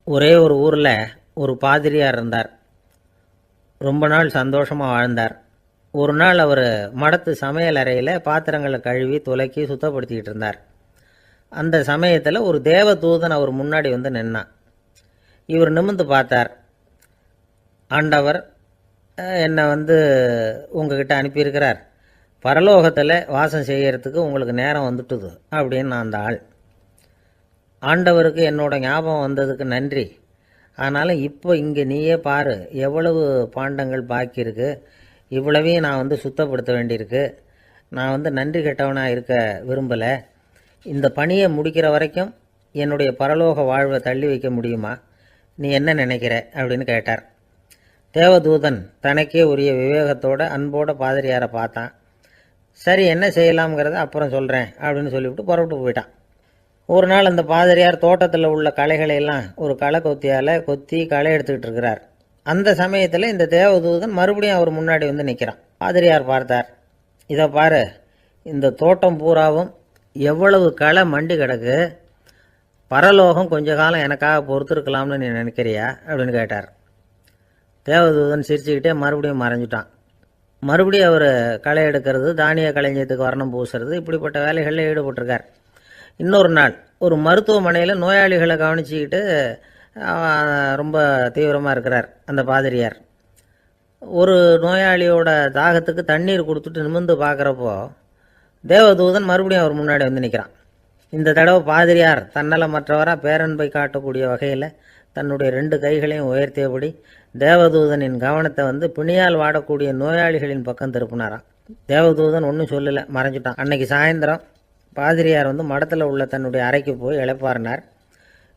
ஒரே ஒரு ஊரில் ஒரு பாதிரியார் இருந்தார். ரொம்ப நாள் சந்தோஷமாக வாழ்ந்தார். ஒரு நாள் அவர் மடத்து சமையல் அறையில் பாத்திரங்களை கழுவி துலக்கி சுத்தப்படுத்திக்கிட்டு இருந்தார். அந்த சமயத்தில் ஒரு தேவ தூதன் அவர் முன்னாடி வந்து நின்னான். இவர் நிமிர்ந்து பார்த்தார். ஆண்டவர் என்னை உங்ககிட்ட அனுப்பியிருக்கிறார், பரலோகத்தில் வாசம் செய்கிறதுக்கு உங்களுக்கு நேரம் வந்துட்டுது அப்படின்னு நான் அந்த ஆள். ஆண்டவருக்கு என்னோட ஞாபகம் வந்ததுக்கு நன்றி. ஆனாலும் இப்போ இங்கே நீயே பாரு, எவ்வளவு பாண்டங்கள் பாக்கி இருக்குது, இவ்வளவையும் நான் சுத்தப்படுத்த வேண்டியிருக்கு. நான் நன்றி கெட்டவனாக இருக்க விரும்பலை. இந்த பணியை முடிக்கிற வரைக்கும் என்னுடைய பரலோக வாழ்வை தள்ளி வைக்க முடியுமா? நீ என்ன நினைக்கிற அப்படின்னு கேட்டார். தேவதூதன் தனக்கே உரிய விவேகத்தோட அன்போட பாதிரியாரை பார்த்தான். சரி, என்ன செய்யலாம்ங்கிறத அப்புறம் சொல்கிறேன் அப்படின்னு சொல்லிவிட்டு புறப்பட்டு போயிட்டான். ஒரு நாள் அந்த பாதிரியார் தோட்டத்தில் உள்ள களைகளையெல்லாம் ஒரு களை கொத்தியால் கொத்தி களை எடுத்துக்கிட்டு இருக்கிறார். அந்த சமயத்தில் இந்த தேவதூதன் மறுபடியும் அவர் முன்னாடி நிற்கிறான். பாதிரியார் பார்த்தார். இதை பாரு, இந்த தோட்டம் பூராவும் எவ்வளவு களை மண்டி கிடக்கு, பரலோகம் கொஞ்ச காலம் எனக்காக பொறுத்திருக்கலாம்னு நீ நினைக்கிறியா அப்படின்னு கேட்டார். தேவதூதன் சிரிச்சுக்கிட்டே மறுபடியும் மறைஞ்சிட்டான். மறுபடியும் அவர் களை எடுக்கிறது, தானிய களஞ்சியத்துக்கு வர்ணம் பூசுறது, இப்படிப்பட்ட வேலைகளில் ஈடுபட்டிருக்கார். இன்னொரு நாள் ஒரு மருத்துவமனையில் நோயாளிகளை கவனிச்சிக்கிட்டு ரொம்ப தீவிரமாக இருக்கிறார் அந்த பாதிரியார். ஒரு நோயாளியோட தாகத்துக்கு தண்ணீர் கொடுத்துட்டு நிமிர்ந்து பார்க்குறப்போ தேவதூதன் மறுபடியும் அவர் முன்னாடி நிற்கிறான். இந்த தடவை பாதிரியார் தன்னலமற்றவராக பேரன்பை காட்டக்கூடிய வகையில் தன்னுடைய 2 கைகளையும் உயர்த்தியபடி தேவதூதனின் கவனத்தை பிணியால் வாடக்கூடிய நோயாளிகளின் பக்கம் திருப்பினாராம். தேவதூதன் ஒன்றும் சொல்லலை, மறைஞ்சிட்டான். அன்னைக்கு சாயந்தரம் பாதிரியார் மடத்தில் உள்ள தன்னுடைய அறைக்கு போய் இளைப்பாறினார்.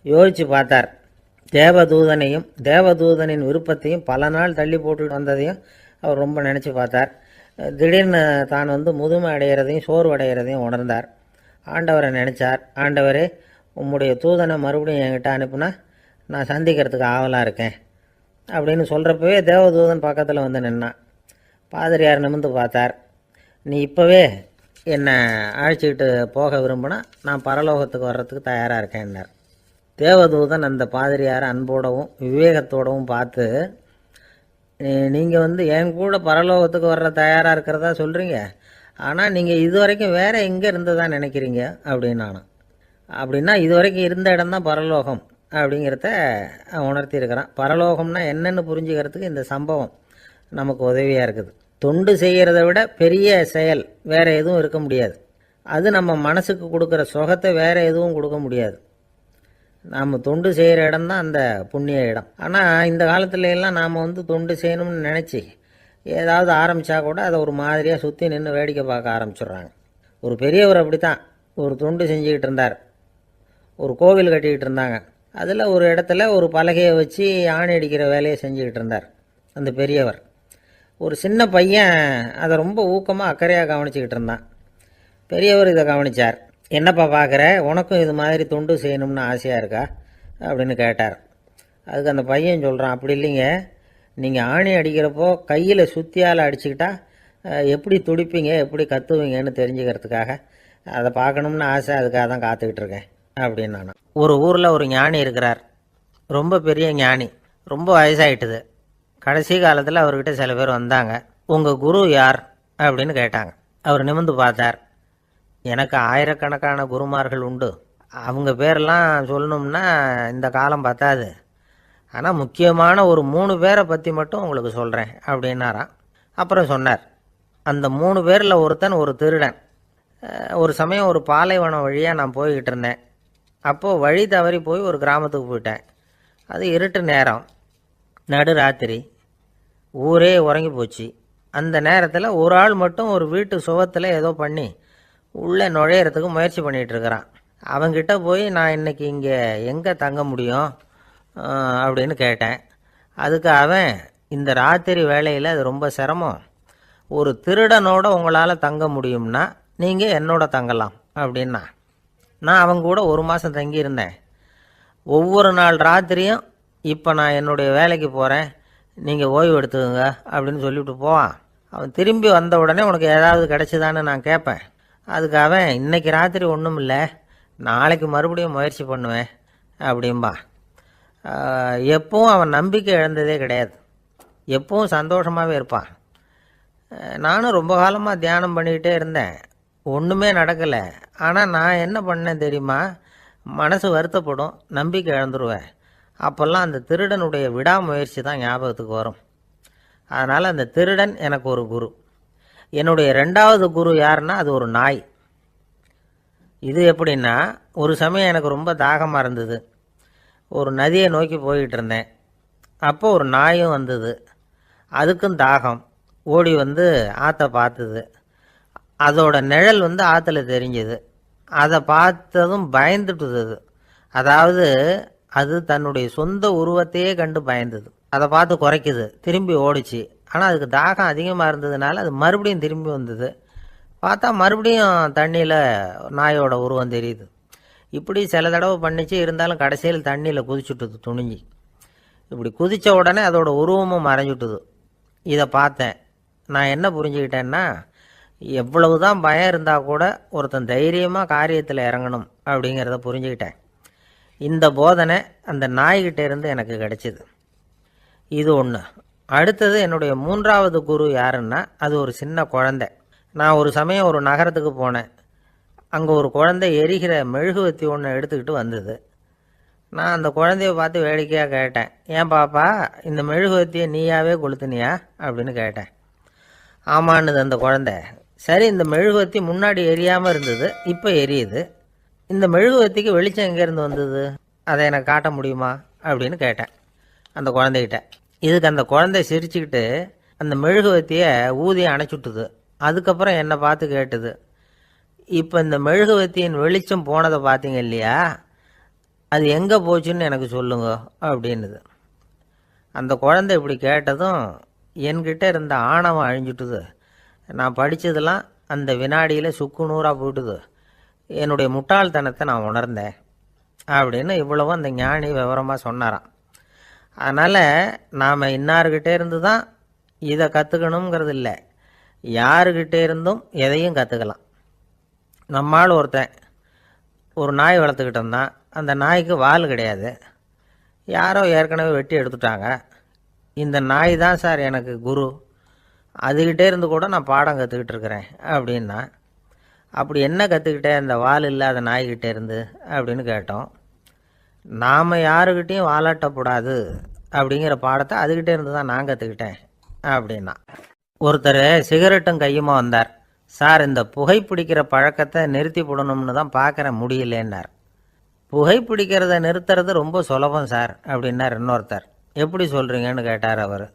யோசித்து பார்த்தார். தேவதூதனையும் தேவதூதனின் விருப்பத்தையும் பல நாள் தள்ளி போட்டு வந்ததையும் அவர் ரொம்ப நினச்சி பார்த்தார். திடீர்னு தான் முதுமை அடைகிறதையும் சோர்வு அடைகிறதையும் உணர்ந்தார். ஆண்டவரை நினச்சார். ஆண்டவரே, உம்முடைய தூதனை மறுபடியும் என்கிட்ட அனுப்புனா நான் சந்திக்கிறதுக்கு ஆவலாக இருக்கேன் அப்படின்னு சொல்கிறப்பவே தேவதூதன் பக்கத்தில் நின்னான். பாதிரியார் நிமிர்ந்து பார்த்தார். நீ இப்போவே என்னை அழைச்சிக்கிட்டு போக விரும்பினா நான் பரலோகத்துக்கு வர்றதுக்கு தயாராக இருக்கேன்னார். தேவதூதன் அந்த பாதிரியாரை அன்போடவும் விவேகத்தோடவும் பார்த்து, நீங்கள் என் கூட பரலோகத்துக்கு வர்ற தயாராக இருக்கிறதா சொல்கிறீங்க, ஆனால் நீங்கள் இது வரைக்கும் வேறு எங்கே இருந்ததான் நினைக்கிறீங்க அப்படின்னானா. அப்படின்னா இது வரைக்கும் இருந்த இடம்தான் பரலோகம் அப்படிங்கிறத உணர்த்தியிருக்கிறான். பரலோகம்னா என்னென்னு புரிஞ்சுக்கிறதுக்கு இந்த சம்பவம் நமக்கு உதவியாக இருக்குது. தொண்டு செய்கிறத விட பெரிய செயல் வேறு எதுவும் இருக்க முடியாது. அது நம்ம மனசுக்கு கொடுக்குற சுகத்தை வேறு எதுவும் கொடுக்க முடியாது. நாம் தொண்டு செய்கிற இடம்தான் அந்த புண்ணிய இடம். ஆனால் இந்த காலத்துல எல்லாம் நாம் தொண்டு செய்யணும்னு நினச்சி ஏதாவது ஆரம்பித்தா கூட அதை ஒரு மாதிரியாக சுற்றி நின்று வேடிக்கை பார்க்க ஆரம்பிச்சிடுறாங்க. ஒரு பெரியவர் அப்படி தான் ஒரு தொண்டு செஞ்சுக்கிட்டு இருந்தார். ஒரு கோவில் கட்டிக்கிட்டு இருந்தாங்க. அதில் ஒரு இடத்துல ஒரு பலகையை வச்சு ஆணி அடிக்கிற வேலையை செஞ்சுக்கிட்டு இருந்தார் அந்த பெரியவர். ஒரு சின்ன பையன் அதை ரொம்ப ஊக்கமாக அக்கறையாக கவனிச்சிக்கிட்டு இருந்தான். பெரியவர் இதை கவனித்தார். என்னப்பா பார்க்குற, உனக்கும் இது மாதிரி தொண்டு செய்யணும்னு ஆசையாக இருக்கா அப்படின்னு கேட்டார். அதுக்கு அந்த பையன் சொல்கிறான், அப்படி இல்லைங்க, நீங்கள் ஆணி அடிக்கிறப்போ கையில் சுத்தியால் அடிச்சுக்கிட்டா எப்படி துடிப்பீங்க, எப்படி கத்துவீங்கன்னு தெரிஞ்சுக்கிறதுக்காக அதை பார்க்கணும்னு ஆசை, அதுக்காக தான் காத்துக்கிட்டு இருக்கேன் அப்படின்னு நான். ஒரு ஊரில் ஒரு ஞானி இருக்கிறார். ரொம்ப பெரிய ஞானி, ரொம்ப வயசாகிட்டுது. கடைசி காலத்தில் அவர்கிட்ட சில பேர் வந்தாங்க. உங்கள் குரு யார் அப்படின்னு கேட்டாங்க. அவர் நிமிர்ந்து பார்த்தார். எனக்கு ஆயிரக்கணக்கான குருமார்கள் உண்டு, அவங்க பேரெல்லாம் சொல்லணும்னா இந்த காலம் பத்தாது. ஆனால் முக்கியமான ஒரு 3 பேரை பற்றி மட்டும் உங்களுக்கு சொல்கிறேன் அப்படின்னாராம். அப்புறம் சொன்னார், அந்த 3 பேரில் ஒருத்தன் ஒரு திருடன். ஒரு சமயம் ஒரு பாலைவனம் வழியாக நான் போய்கிட்டு இருந்தேன். அப்போது வழி தவறி போய் ஒரு கிராமத்துக்கு போயிட்டேன். அது இருட்டு நேரம், நடு ராத்திரி, ஊரே உறங்கி போச்சு. அந்த நேரத்தில் ஒரு ஆள் மட்டும் ஒரு வீட்டு சுவத்தில் ஏதோ பண்ணி உள்ளே நுழையிறதுக்கு முயற்சி பண்ணிகிட்ருக்கிறான். அவங்கிட்ட போய் நான் இன்றைக்கி இங்கே எங்கே தங்க முடியும் அப்படின்னு கேட்டேன். அதுக்கு அவன், இந்த ராத்திரி வேளையில் அது ரொம்ப சிரமம், ஒரு திருடனோட உங்களால் தங்க முடியும்னா நீங்கள் என்னோட தங்கலாம் அப்படின்னா. நான் அவங்க கூட 1 மாதம் தங்கியிருந்தேன். ஒவ்வொரு நாள் ராத்திரியும் இப்போ நான் என்னுடைய வேலைக்கு போகிறேன், நீங்கள் ஓய்வு எடுத்துக்கோங்க அப்படின்னு சொல்லிவிட்டு போவான். அவன் திரும்பி வந்த உடனே உனக்கு ஏதாவது கிடச்சிதான்னு நான் கேட்பேன். அதுக்கு அவன், இன்றைக்கி ராத்திரி ஒன்றும் இல்லை, நாளைக்கு மறுபடியும் முயற்சி பண்ணுவேன் அப்படின்பா. எப்பவும் அவன் நம்பிக்கை இழந்ததே கிடையாது, எப்பவும் சந்தோஷமாகவே இருப்பான். நானும் ரொம்ப காலமாக தியானம் பண்ணிக்கிட்டே இருந்தேன், ஒன்றுமே நடக்கலை. ஆனால் நான் என்ன பண்ணேன் தெரியுமா, மனசு வருத்தப்படும், நம்பிக்கை இழந்துருவேன். அப்போல்லாம் அந்த திருடனுடைய விடாமுயற்சி தான் ஞாபகத்துக்கு வரும். அதனால் அந்த திருடன் எனக்கு ஒரு குரு. என்னுடைய ரெண்டாவது குரு யாருன்னா அது ஒரு நாய். இது எப்படின்னா, ஒரு சமயம் எனக்கு ரொம்ப தாகமாக இருந்தது, ஒரு நதியை நோக்கி போய்கிட்டு இருந்தேன். அப்போ ஒரு நாயும் வந்தது, அதுக்கும் தாகம். ஓடி வந்து ஆற்றை பார்த்தது, அதோட நிழல் வந்து ஆற்றுல தெரிஞ்சுது. அதை பார்த்ததும் பயந்துட்டுது அது. அதாவது அது தன்னுடைய சொந்த உருவத்தையே கண்டு பயந்தது. அதை பார்த்து குறைக்குது, திரும்பி ஓடிச்சு. ஆனால் அதுக்கு தாகம் அதிகமாக இருந்ததுனால அது மறுபடியும் திரும்பி வந்தது. பார்த்தா மறுபடியும் தண்ணியில் நாயோட உருவம் தெரியுது. இப்படி சில தடவை பண்ணிச்சு, இருந்தாலும் கடைசியில் தண்ணியில் குதிச்சுட்டுது துணிஞ்சி. இப்படி குதித்த உடனே அதோட உருவமும் மறைஞ்சுட்டுது. இதை பார்த்தேன். நான் என்ன புரிஞ்சுக்கிட்டேன்னா, எவ்வளவு தான் பயம் இருந்தால் கூட ஒருத்தன் தைரியமாக காரியத்தில் இறங்கணும் அப்படிங்கிறத புரிஞ்சுக்கிட்டேன். இந்த போதனை அந்த நாய்கிட்ட இருந்து எனக்கு கிடைச்சிது. இது ஒன்று. அடுத்தது என்னுடைய மூன்றாவது குரு யாருன்னா அது ஒரு சின்ன குழந்தை. நான் ஒரு சமயம் ஒரு நகரத்துக்கு போனேன். அங்கே ஒரு குழந்தை எரிகிற மெழுகுவத்தி ஒன்று எடுத்துக்கிட்டு வந்தது. நான் அந்த குழந்தைய பார்த்து வேடிக்கையாக கேட்டேன், ஏன் பாப்பா இந்த மெழுகுவத்தியை நீயாவே கொளுத்துனியா அப்படின்னு கேட்டேன். ஆமான்னுது அந்த குழந்தை. சரி, இந்த மெழுகுவத்தி முன்னாடி எரியாமல் இருந்தது, இப்போ எரியுது. இந்த மெழுகுவத்திக்கு வெளிச்சம் எங்கேருந்து வந்தது, அதை எனக்கு காட்ட முடியுமா அப்படின்னு கேட்டேன் அந்த குழந்தைகிட்ட. இதுக்கு அந்த குழந்தை சிரிச்சுக்கிட்டு அந்த மெழுகுவத்தியை ஊதி அணைச்சுட்டுது. அதுக்கப்புறம் என்னை பார்த்து கேட்டுது, இப்போ இந்த மெழுகுவத்தியின் வெளிச்சம் போனதை பார்த்தீங்க இல்லையா, அது எங்கே போச்சுன்னு எனக்கு சொல்லுங்க அப்படின்னுது. அந்த குழந்தை இப்படி கேட்டதும் என்கிட்ட இருந்த ஆணவம் அழிஞ்சுட்டுது. நான் படித்ததெல்லாம் அந்த வினாடியில் சுக்கு நூறாக போயிட்டுது. என்னுடைய முட்டாள்தனத்தை நான் உணர்ந்தேன் அப்படின்னு இவ்வளவும் அந்த ஞானி விவரமாக சொன்னாராம். அதனால் நாம் இன்னார்கிட்டே இருந்து தான் இதை கற்றுக்கணுங்கிறது இல்லை, யாருக்கிட்டே இருந்தும் எதையும் கற்றுக்கலாம். நம்மால் ஒருத்தன் ஒரு நாய் வளர்த்துக்கிட்டு இருந்தான். அந்த நாய்க்கு வால் கிடையாது, யாரோ ஏற்கனவே வெட்டி எடுத்துட்டாங்க. இந்த நாய் தான் சார் எனக்கு குரு, அதுக்கிட்டே இருந்து கூட நான் பாடம் கற்றுக்கிட்டு இருக்கிறேன் அப்படின்னா. அப்படி என்ன கற்றுக்கிட்டேன் அந்த வால் இல்லாத நாய்கிட்டே இருந்து அப்படின்னு கேட்டோம். நாம் யாருக்கிட்டேயும் வாலாட்டக்கூடாது அப்படிங்கிற பாடத்தை அதுக்கிட்டே இருந்து தான் நான் கற்றுக்கிட்டேன் அப்படின்னா. ஒருத்தர் சிகரெட்டும் கையுமா வந்தார். சார், இந்த புகைப்பிடிக்கிற பழக்கத்தை நிறுத்தி போடணும்னு தான் பார்க்குறேன், முடியலன்னார். புகைப்பிடிக்கிறத நிறுத்துறது ரொம்ப சுலபம் சார் அப்படின்னார் இன்னொருத்தர். எப்படி சொல்கிறீங்கன்னு கேட்டார் அவர்.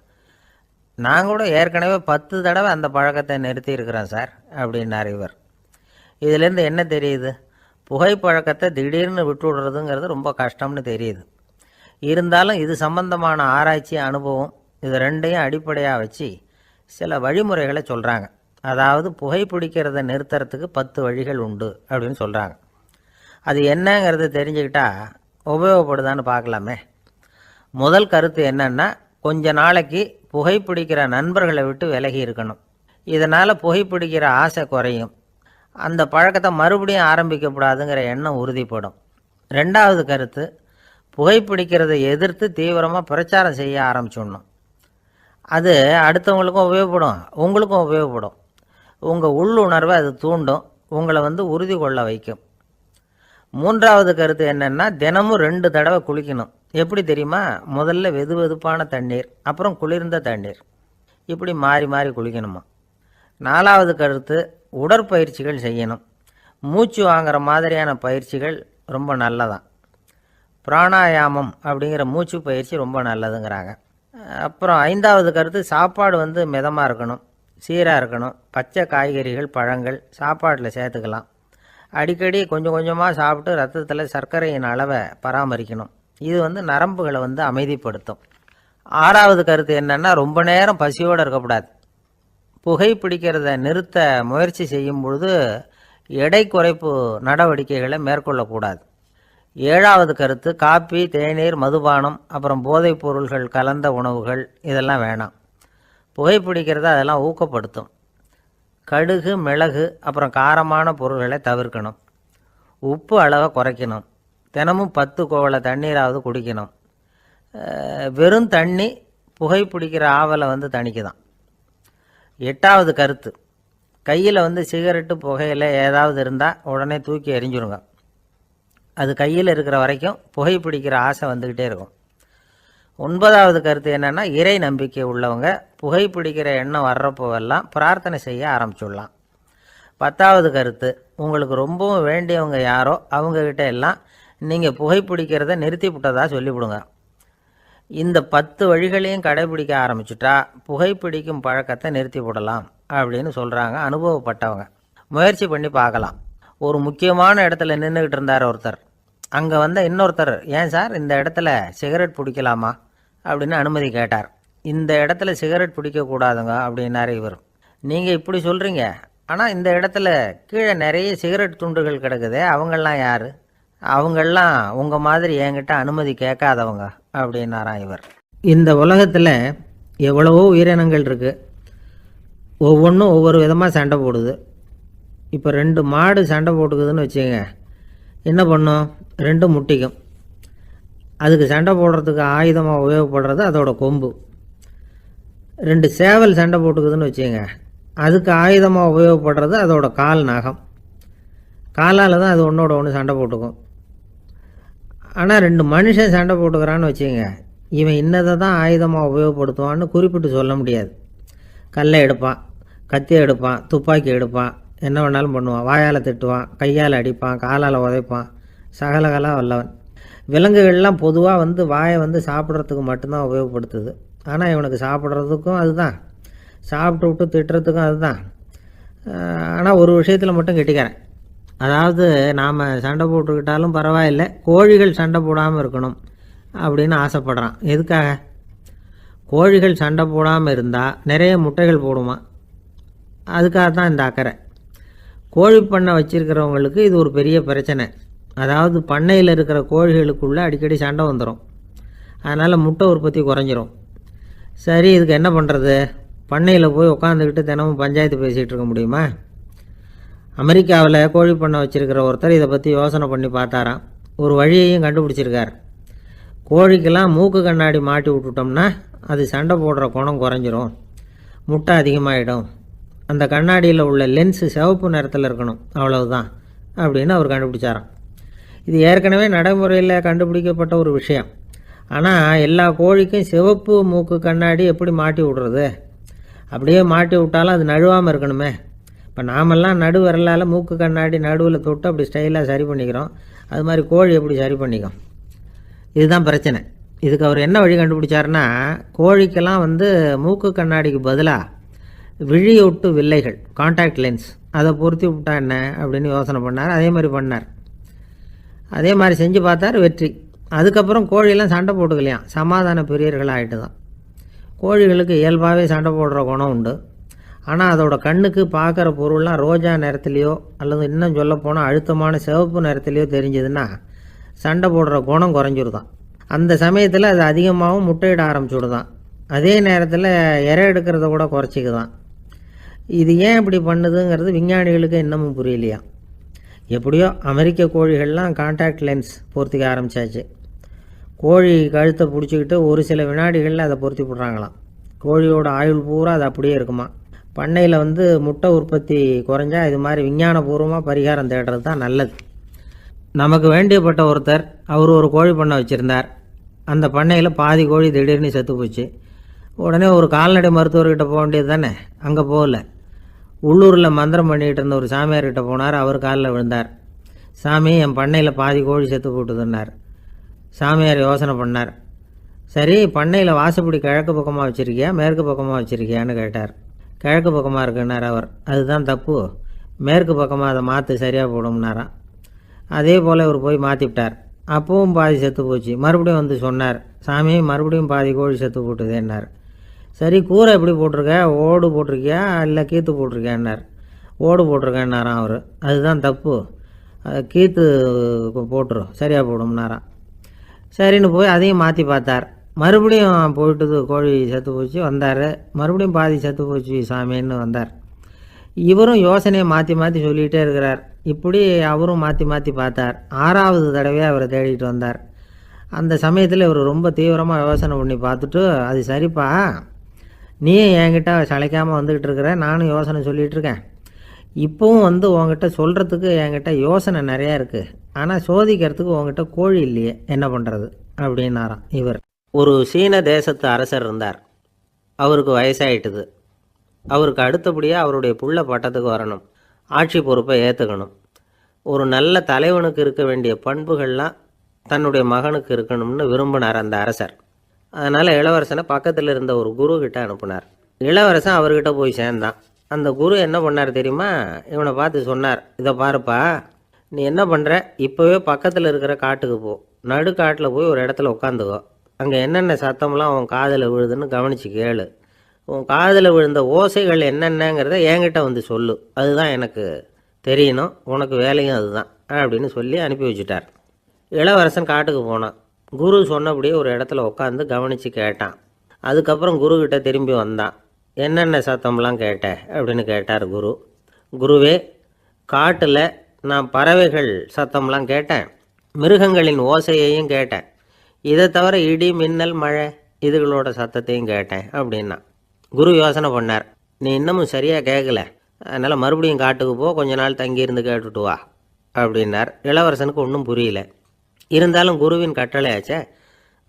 நான் கூட ஏற்கனவே 10 தடவை அந்த பழக்கத்தை நிறுத்தி இருக்கிறேன் சார் அப்படின்னார் இவர். இதிலேருந்து என்ன தெரியுது, புகைப்பழக்கத்தை திடீர்னு விட்டு விடுறதுங்கிறது ரொம்ப கஷ்டம்னு தெரியுது. இருந்தாலும் இது சம்பந்தமான ஆராய்ச்சி, அனுபவம், இது ரெண்டையும் அடிப்படையாக வச்சு சில வழிமுறைகளை சொல்கிறாங்க. அதாவது புகைப்பிடிக்கிறத நிறுத்துறதுக்கு 10 வழிகள் உண்டு அப்படின்னு சொல்கிறாங்க. அது என்னங்கிறது தெரிஞ்சுக்கிட்டா உபயோகப்படுதான்னு பார்க்கலாமே. முதல் கருத்து என்னன்னா, கொஞ்ச நாளைக்கு புகைப்பிடிக்கிற நண்பர்களை விட்டு விலகி இருக்கணும். இதனால் புகைப்பிடிக்கிற ஆசை குறையும், அந்த பழக்கத்தை மறுபடியும் ஆரம்பிக்கப்படாதுங்கிற எண்ணம் உறுதிப்படும். ரெண்டாவது கருத்து, புகைப்பிடிக்கிறதை எதிர்த்து தீவிரமாக பிரச்சாரம் செய்ய ஆரம்பிச்சிடணும். அது அடுத்தவங்களுக்கும் உபயோகப்படும், உங்களுக்கும் உபயோகப்படும். உங்கள் உள்ளுணர்வை அது தூண்டும், உங்களை உறுதி கொள்ள வைக்கும். மூன்றாவது கருத்து என்னென்னா, தினமும் 2 தடவை குளிக்கணும். எப்படி தெரியுமா, முதல்ல வெது வெதுப்பான தண்ணீர், அப்புறம் குளிர்ந்த தண்ணீர், இப்படி மாறி மாறி குளிக்கணுமா. நாலாவது கருத்து, உடற்பயிற்சிகள் செய்யணும். மூச்சு வாங்குற மாதிரியான பயிற்சிகள் ரொம்ப நல்லதான். பிராணாயாமம் அப்படிங்கிற மூச்சு பயிற்சி ரொம்ப நல்லதுங்கிறாங்க. அப்புறம் ஐந்தாவது கருத்து, சாப்பாடு மிதமாக இருக்கணும், சீராக இருக்கணும். பச்சை காய்கறிகள், பழங்கள் சாப்பாட்டில் சேர்த்துக்கலாம். அடிக்கடி கொஞ்சம் கொஞ்சமாக சாப்பிட்டு ரத்தத்தில் சர்க்கரையின் அளவை பராமரிக்கணும். இது நரம்புகளை அமைதிப்படுத்தும். ஆறாவது கருத்து என்னென்னா, ரொம்ப நேரம் பசியோடு இருக்கக்கூடாது. புகைப்பிடிக்கிறத நிறுத்த முயற்சி செய்யும் பொழுது எடை குறைப்பு நடவடிக்கைகளை மேற்கொள்ளக்கூடாது. ஏழாவது கருத்து, காப்பி, தேநீர், மதுபானம், அப்புறம் போதைப் பொருள்கள் கலந்த உணவுகள் இதெல்லாம் வேணாம். புகைப்பிடிக்கிறத அதெல்லாம் ஊக்கப்படுத்தும். கடுகு, மிளகு, அப்புறம் காரமான பொருள்களை தவிர்க்கணும். உப்பு அளவை குறைக்கணும். தினமும் 10 கோவள தண்ணீராவது குடிக்கணும். வெறும் தண்ணி புகைப்பிடிக்கிற ஆவலை வந்து தணிக்குதான். 8வது கருத்து, கையில் வந்து சிகரெட்டு புகையில் ஏதாவது இருந்தால் உடனே தூக்கி எறிஞ்சிருங்க. அது கையில் இருக்கிற வரைக்கும் புகைப்பிடிக்கிற ஆசை வந்துக்கிட்டே இருக்கும். 9வது கருத்து என்னென்னா, இறை நம்பிக்கை உள்ளவங்க புகைப்பிடிக்கிற எண்ணம் வர்றப்போவெல்லாம் பிரார்த்தனை செய்ய ஆரம்பிச்சுடலாம். 10வது கருத்து, உங்களுக்கு ரொம்பவும் வேண்டியவங்க யாரோ அவங்கக்கிட்ட எல்லாம் நீங்கள் புகைப்பிடிக்கிறத நிறுத்தி விட்டதாக சொல்லிவிடுங்க. இந்த 10 வழிகளையும் கடைபிடிக்க ஆரம்பிச்சுட்டா புகைப்பிடிக்கும் பழக்கத்தை நிறுத்தி விடலாம் அப்படின்னு சொல்கிறாங்க அனுபவப்பட்டவங்க. முயற்சி பண்ணி பார்க்கலாம். ஒரு முக்கியமான இடத்துல நின்றுக்கிட்டு இருந்தார் ஒருத்தர். அங்கே வந்த இன்னொருத்தர், ஏன் சார் இந்த இடத்துல சிகரெட் பிடிக்கலாமா அப்படின்னு அனுமதி கேட்டார். இந்த இடத்துல சிகரெட் பிடிக்கக்கூடாதுங்க அப்படின்னாரு இவர். நீங்கள் இப்படி சொல்கிறீங்க, ஆனால் இந்த இடத்துல கீழே நிறைய சிகரெட் துண்டுகள் கிடக்குதே, அவங்கெல்லாம் யார்? அவங்கெல்லாம் உங்கள் மாதிரி என்கிட்ட அனுமதி கேட்காதவங்க அப்படின்னாராம் இவர். இந்த உலகத்தில் எவ்வளவோ உயிரினங்கள் இருக்குது, ஒவ்வொன்றும் ஒவ்வொரு விதமாக சண்டை போடுது. இப்போ 2 மாடு சண்டை போட்டுக்குதுன்னு வச்சுங்க, என்ன பண்ணும்? 2 முட்டிக்கும். அதுக்கு சண்டை போடுறதுக்கு ஆயுதமாக உபயோகப்படுறது அதோட கொம்பு. 2 சேவல் சண்டை போட்டுக்குதுன்னு வச்சுங்க, அதுக்கு ஆயுதமாக உபயோகப்படுறது அதோட கால் நகம். காலால் தான் அது ஒன்றோட ஒன்று சண்டை போட்டுக்கும். ஆனால் 2 மனுஷன் சண்டை போட்டுக்கிறான்னு வச்சுங்க, இவன் இன்னதை தான் ஆயுதமாக உபயோகப்படுத்துவான்னு குறிப்பிட்டு சொல்ல முடியாது. கல்லை எடுப்பான், கத்தி எடுப்பான், துப்பாக்கி எடுப்பான், என்ன வேணாலும் பண்ணுவான். வாயால் திட்டுவான், கையால் அடிப்பான், காலால் உதைப்பான், சகலகலாக வல்லவன். விலங்குகள்லாம் பொதுவாக வந்து வாயை வந்து சாப்பிட்றதுக்கு மட்டும்தான் உபயோகப்படுத்துது. ஆனால் இவனுக்கு சாப்பிட்றதுக்கும் அதுதான், சாப்பிட்டு விட்டு திட்டுறதுக்கும் அதுதான். ஆனால் ஒரு விஷயத்தில் மட்டும் கெட்டிக்கிறேன். அதாவது நாம் சண்டை போட்டுக்கிட்டாலும் பரவாயில்லை, கோழிகள் சண்டை போடாமல் இருக்கணும் அப்படின்னு ஆசைப்படுறான். எதுக்காக? கோழிகள் சண்டை போடாமல் இருந்தால் நிறைய முட்டைகள் போடுமா, அதுக்காக தான் இந்த அக்கறை. கோழி பண்ணை வச்சுருக்கிறவங்களுக்கு இது ஒரு பெரிய பிரச்சனை. அதாவது பண்ணையில் இருக்கிற கோழிகளுக்குள்ளே அடிக்கடி சண்டை வந்துடும், அதனால் முட்டை உற்பத்தி குறைஞ்சிரும். சரி, இதுக்கு என்ன பண்ணுறது? பண்ணையில் போய் உட்காந்துக்கிட்டு தினமும் பஞ்சாயத்து பேசிகிட்டு இருக்க முடியுமா? அமெரிக்காவில் கோழி பண்ணை வச்சுருக்கிற ஒருத்தர் இதை பற்றி யோசனை பண்ணி பார்த்தாராம். ஒரு வழியையும் கண்டுபிடிச்சிருக்கார். கோழிக்கெல்லாம் மூக்கு கண்ணாடி மாட்டி விட்டுட்டோம்னா அது சண்டை போடுற குணம் குறைஞ்சிரும், முட்டை அதிகமாகிடும். அந்த கண்ணாடியில் உள்ள லென்ஸு சிவப்பு நிறத்தில் இருக்கணும், அவ்வளவுதான் அப்படின்னு அவர் கண்டுபிடிச்சாராம். இது ஏற்கனவே நடைமுறையில் கண்டுபிடிக்கப்பட்ட ஒரு விஷயம். ஆனால் எல்லா கோழிக்கும் சிவப்பு மூக்கு கண்ணாடி எப்படி மாட்டி விடுறது? அப்படியே மாட்டி விட்டாலும் அது நழுவாமல் இருக்கணுமே. இப்போ நாமெல்லாம் நடு விரலால் மூக்கு கண்ணாடி நடுவில் தொட்டு அப்படி ஸ்டைலாக சரி பண்ணிக்கிறோம், அது மாதிரி கோழி எப்படி சரி பண்ணிக்கும்? இதுதான் பிரச்சனை. இதுக்கு அவர் என்ன வழி கண்டுபிடிச்சாருன்னா, கோழிக்கெல்லாம் வந்து மூக்கு கண்ணாடிக்கு பதிலாக விழியொட்டு வில்லைகள், கான்டாக்ட் லென்ஸ், அதை பொருத்தி விட்டா என்ன அப்படின்னு யோசனை பண்ணார். அதே மாதிரி பண்ணார். அதே மாதிரி செஞ்சு பார்த்தார், வெற்றி. அதுக்கப்புறம் கோழியெல்லாம் சண்டை போட்டுக்கலையாம், சமாதான பிரியர்கள் ஆகிட்டு தான். கோழிகளுக்கு இயல்பாகவே சண்டை போடுற குணம் உண்டு. ஆனால் அதோட கண்ணுக்கு பார்க்குற பொருள்லாம் ரோஜா நிறத்துலையோ அல்லது இன்னும் சொல்லப்போனால் அழுத்தமான சிவப்பு நிறத்துலையோ தெரிஞ்சதுன்னா சண்டை போடுற குணம் குறைஞ்சிருதான். அந்த சமயத்தில் அது அதிகமாகவும் முட்டையிட ஆரம்பிச்சுடுதான். அதே நேரத்தில் இறை எடுக்கிறத கூட குறைச்சிக்குதான். இது ஏன் இப்படி பண்ணுதுங்கிறது விஞ்ஞானிகளுக்கு இன்னமும் புரியலையா. எப்படியோ அமெரிக்க கோழிகள்லாம் கான்டாக்ட் லென்ஸ் பொருத்திக்க ஆரம்பித்தாச்சு. கோழி கழுத்தை பிடிச்சிக்கிட்டு ஒரு சில வினாடிகளில் அதை பொருத்தி விட்றாங்களாம். கோழியோட ஆயுள் பூரா அது அப்படியே இருக்குமா. பண்ணையில் வந்து முட்டை உற்பத்தி குறைஞ்சா இது மாதிரி விஞ்ஞானபூர்வமாக பரிகாரம் தேடுறது தான் நல்லது. நமக்கு வேண்டியப்பட்ட ஒருத்தர், அவர் ஒரு கோழி பண்ணை வச்சுருந்தார். அந்த பண்ணையில் பாதி கோழி திடீர்னு செத்து போச்சு. உடனே ஒரு கால்நடை மருத்துவர்கிட்ட போக வேண்டியது தானே, அங்கே போகல. உள்ளூரில் மந்திரம் பண்ணிகிட்டு இருந்த ஒரு சாமியார்கிட்ட போனார். அவர் காலில் விழுந்தார். சாமி, என் பண்ணையில் பாதி கோழி செத்து போட்டுதுன்னார். சாமியார் யோசனை பண்ணார். சரி, பண்ணையில் வாசப்படி கிழக்கு பக்கமாக வச்சுருக்கியா மேற்கு பக்கமாக வச்சுருக்கியான்னு கேட்டார். கிழக்கு பக்கமாக இருக்குன்னார் அவர். அதுதான் தப்பு, மேற்கு பக்கமாக அதை மாற்று, சரியாக போடும்னாராம். அதே போல் இவர் போய் மாற்றிவிட்டார். அப்பவும் பாதி செத்து போச்சு. மறுபடியும் வந்து சொன்னார், சாமி மறுபடியும் பாதி கோழி செத்து போட்டுதேன்னார். சரி, கூரை எப்படி போட்டிருக்க, ஓடு போட்டிருக்கியா இல்லை கீத்து போட்டிருக்கியான்னார். ஓடு போட்டிருக்கேன்னாராம் அவர். அதுதான் தப்பு, கீத்து போட்டுரும், சரியாக போடும்னாராம். சரின்னு போய் அதையும் மாற்றி பார்த்தார். மறுபடியும் போயிட்டுது, கோழி செத்து போச்சு. வந்தார், மறுபடியும் பாதி செத்து போச்சு சாமின்னு வந்தார். இவரும் யோசனையை மாற்றி மாற்றி சொல்லிகிட்டே இருக்கிறார். இப்படி அவரும் மாற்றி மாற்றி பார்த்தார். 6வது தடவையாக அவரை தேடிட்டு வந்தார். அந்த சமயத்தில் இவர் ரொம்ப தீவிரமாக யோசனை பண்ணி பார்த்துட்டு, அது சரிப்பா, நீயும் என்கிட்ட சளைக்காமல் வந்துக்கிட்டு இருக்கிற, நானும் யோசனை சொல்லிகிட்டு இருக்கேன். இப்போவும் வந்து உங்ககிட்ட சொல்கிறதுக்கு என்கிட்ட யோசனை நிறையா இருக்குது, ஆனால் சோதிக்கிறதுக்கு உங்ககிட்ட கோழி இல்லையே, என்ன பண்ணுறது அப்படின்னாராம் இவர். ஒரு சீன தேசத்து அரசர் இருந்தார். அவருக்கு வயசாயிட்டுது. அவருக்கு அடுத்தபடியாக அவருடைய புள்ள பட்டத்துக்கு வரணும், ஆட்சி பொறுப்பை ஏற்றுக்கணும். ஒரு நல்ல தலைவனுக்கு இருக்க வேண்டிய பண்புகள்லாம் தன்னுடைய மகனுக்கு இருக்கணும்னு விரும்பினார் அந்த அரசர். அதனால் இளவரசனை பக்கத்தில் இருந்த ஒரு குரு கிட்ட அனுப்புனார். இளவரசன் அவர்கிட்ட போய் சேர்ந்தான். அந்த குரு என்ன பண்ணார் தெரியுமா? இவனை பார்த்து சொன்னார், இதை பாருப்பா, நீ என்ன பண்ணுற, இப்போவே பக்கத்தில் இருக்கிற காட்டுக்கு போ, நடுக்காட்டில் போய் ஒரு இடத்துல உட்காந்துக்கோ. அங்கே என்னென்ன சத்தம்லாம் உன் காதில் விழுதுன்னு கவனித்து கேளு. உன் காதில் விழுந்த ஓசைகள் என்னென்னங்கிறத என்கிட்ட வந்து சொல்லு, அதுதான் எனக்கு தெரியணும், உனக்கு வேலையும் அதுதான் அப்படின்னு சொல்லி அனுப்பி வச்சுட்டார். இளவரசன் காட்டுக்கு போனான். குரு சொன்னபடியே ஒரு இடத்துல உட்காந்து கவனித்து கேட்டான். அதுக்கப்புறம் குருக்கிட்ட திரும்பி வந்தான். என்னென்ன சத்தம்லாம் கேட்ட அப்படின்னு கேட்டார் குரு. குருவே, காட்டில் நான் பறவைகள் சத்தம்லாம் கேட்டேன், மிருகங்களின் ஓசையையும் கேட்டேன், இதை தவிர இடி மின்னல் மழை இதுகளோட சத்தத்தையும் கேட்டேன் அப்படின்னா. குரு யோசனை பண்ணார், நீ இன்னமும் சரியாக கேட்கல, அதனால் மறுபடியும் காட்டுக்கு போ, கொஞ்ச நாள் தங்கியிருந்து கேட்டுட்டு வா அப்படின்னார். இளவரசனுக்கு ஒன்றும் புரியல. இருந்தாலும் குருவின் கட்டளையாச்சே,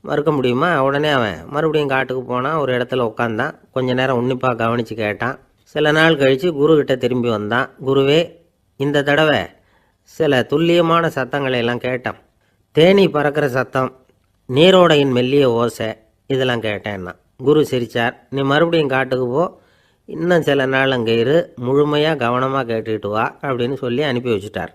மறுக்க முடியுமா? உடனே அவன் மறுபடியும் காட்டுக்கு போனான். ஒரு இடத்துல உட்காந்தான். கொஞ்ச நேரம் உன்னிப்பாக கவனித்து கேட்டான். சில நாள் கழித்து குருக்கிட்ட திரும்பி வந்தான். குருவே, இந்த தடவை சில துல்லியமான சத்தங்களை எல்லாம் கேட்டான். தேனி பறக்கிற சத்தம், நீரோடையின் மெல்லிய ஓசை, இதெல்லாம் கேட்டேன்னா. குரு சிரித்தார். நீ மறுபடியும் காட்டுக்கு போ, இன்னும் சில நாள் அங்கே இரு, முழுமையாக கவனமாக கேட்டுக்கிட்டு வா அப்படின்னு சொல்லி அனுப்பி வச்சுட்டார்.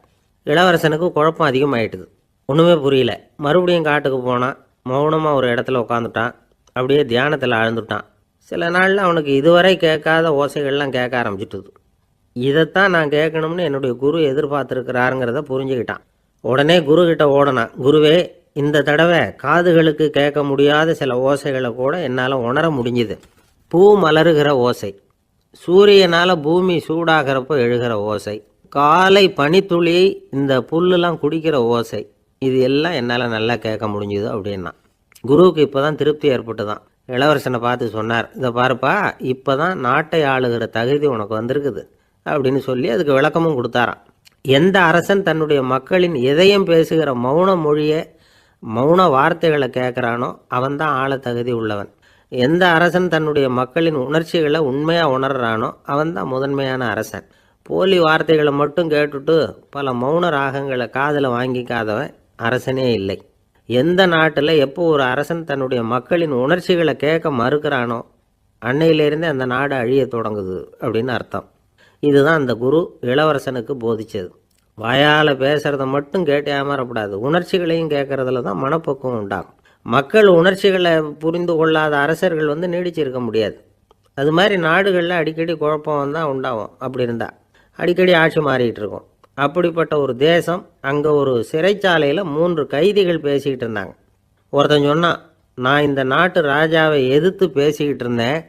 இளவரசனுக்கு குழப்பம் அதிகமாயிட்டுது. ஒன்றுமே புரியல. மறுபடியும் காட்டுக்கு போனான். மௌனமாக ஒரு இடத்துல உட்காந்துட்டான். அப்படியே தியானத்தில் ஆழ்ந்துட்டான். சில நாளில் அவனுக்கு இதுவரை கேட்காத ஓசைகள்லாம் கேட்க ஆரம்பிச்சிட்டுது. இதைத்தான் நான் கேட்கணும்னு என்னுடைய குரு எதிர்பார்த்துருக்கிறாருங்கிறத புரிஞ்சுக்கிட்டான். உடனே குரு கிட்ட ஓடனான். குருவே, இந்த தடவை காதுகளுக்கு கேட்க முடியாத சில ஓசைகளை கூட என்னால் உணர முடிஞ்சுது. பூ மலருகிற ஓசை, சூரியனால் பூமி சூடாகிறப்போ எழுகிற ஓசை, காலை பனித்துளி இந்த புல்லுலாம் குடிக்கிற ஓசை, இது எல்லாம் என்னால் நல்லா கேட்க முடிஞ்சுது அப்படின்னா. குருவுக்கு இப்போ தான் திருப்தி ஏற்பட்டு தான். இளவரசனை பார்த்து சொன்னார், இதை பாருப்பா, இப்போ தான் நாட்டை ஆளுகிற தகுதி உனக்கு வந்திருக்குது அப்படின்னு சொல்லி அதுக்கு விளக்கமும் கொடுத்தாராம். எந்த அரசன் தன்னுடைய மக்களின் இதயம் பேசுகிற மௌன மொழியை, மௌன வார்த்தைகளை கேட்குறானோ அவன்தான் ஆள தகுதி உள்ளவன். எந்த அரசன் தன்னுடைய மக்களின் உணர்ச்சிகளை உண்மையாக உணர்றானோ அவன்தான் முதன்மையான அரசன். போலி வார்த்தைகளை மட்டும் கேட்டுட்டு பல மௌன ராகங்களை காதில் வாங்கிக்காதவன் அரசனே இல்லை. எந்த நாட்டில் எப்போ ஒரு அரசன் தன்னுடைய மக்களின் உணர்ச்சிகளை கேட்க மறுக்கிறானோ அன்னையிலேருந்தே அந்த நாடு அழிய தொடங்குது அப்படின்னு அர்த்தம். இதுதான் அந்த குரு இளவரசனுக்கு போதிச்சது. வாயால் பேசுகிறத மட்டும் கேட்டு ஏமாறக்கூடாது, உணர்ச்சிகளையும் கேட்கறதுல தான் மனப்பக்குவம் உண்டாகும். மக்கள் உணர்ச்சிகளை புரிந்து கொள்ளாத அரசர்கள் நீடிச்சிருக்க முடியாது. அது மாதிரி நாடுகளில் அடிக்கடி குழப்பம் தான் உண்டாகும். அப்படி இருந்தால் அடிக்கடி ஆட்சி மாறிக்கிட்டு இருக்கும். அப்படிப்பட்ட ஒரு தேசம், அங்கே ஒரு சிறைச்சாலையில் 3 கைதிகள் பேசிக்கிட்டு இருந்தாங்க. ஒருத்தன் சொன்னான், நான் இந்த நாட்டு ராஜாவை எதிர்த்து பேசிக்கிட்டு இருந்தேன்,